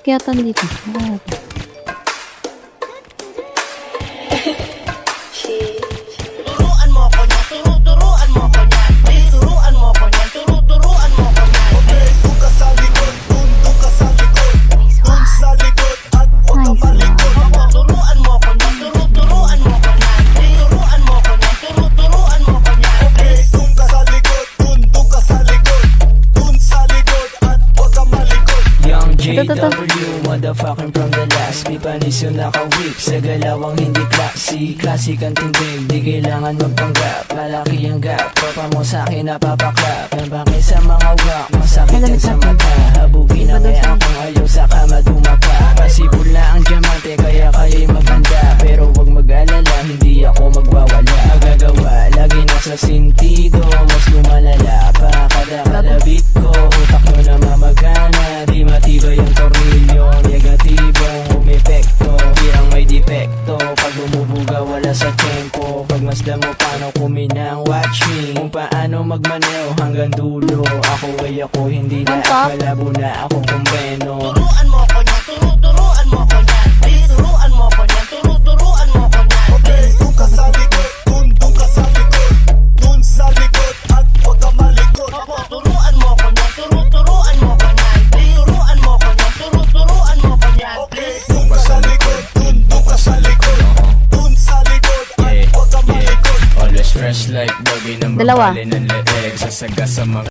Kaya dito. Ano to? Turuan mo ko niya, turuan mo ko niya. Turuan mo ko niya, turuan mo ko niya. Okay, doon ka sa likod, doon ka sa likod. Doon sa likod at huwag ka malikod. Turuan mo ko niya, turuan mo ko niya. Turuan mo ko niya, turuan mo ko niya. Okay, doon ka sa likod, doon ka sa likod. Doon sa likod at huwag ka malikod. Young JW, motherfucking from the last. Pipanis yung naka-whip sa galawang hindi classy. Classic ang tindig, di kailangan magpanggap. Malaki ang gap, tropa mo sa'kin napapaklap. Nabangin sa mga wak, masakit yan sa mata. Habugin na ngayon kung ayaw sa kama dumapa. Pasibol na ang diamante, kaya kaya'y maganda. Pero wag mag-alala, hindi ako magwawala. Magagawa, lagi nasa sentido. Mas lumalala pa kada kalabit ko. Utak nyo na mamagana, di matibay yung tornilyo. Negatibong umepekto, pirang may depekto. Pag bumubuga wala sa tempo. Pag masdan mo paano kuminang, watch me. Kung paano magmaneho hanggang dulo. Ako ay ako, hindi na malabo na ako kumbeno. Turuan mo ko niya, turuan mo ko niya. Turuan mo ko niya, turuan mo ko niya. Okay, doon ka sa likod, doon ka sa likod. Doon sa likod at huwag ka malikod. Turuan mo ko niya, turuan mo ko niya. Turuan mo ko niya, turuan mo ko niya. Okay, doon ka sa likod, doon ka sa likod. Doon sa likod at huwag ka malikod. Always fresh like doggy ng Dalawa. babali ng leeg. Sasaga sa mga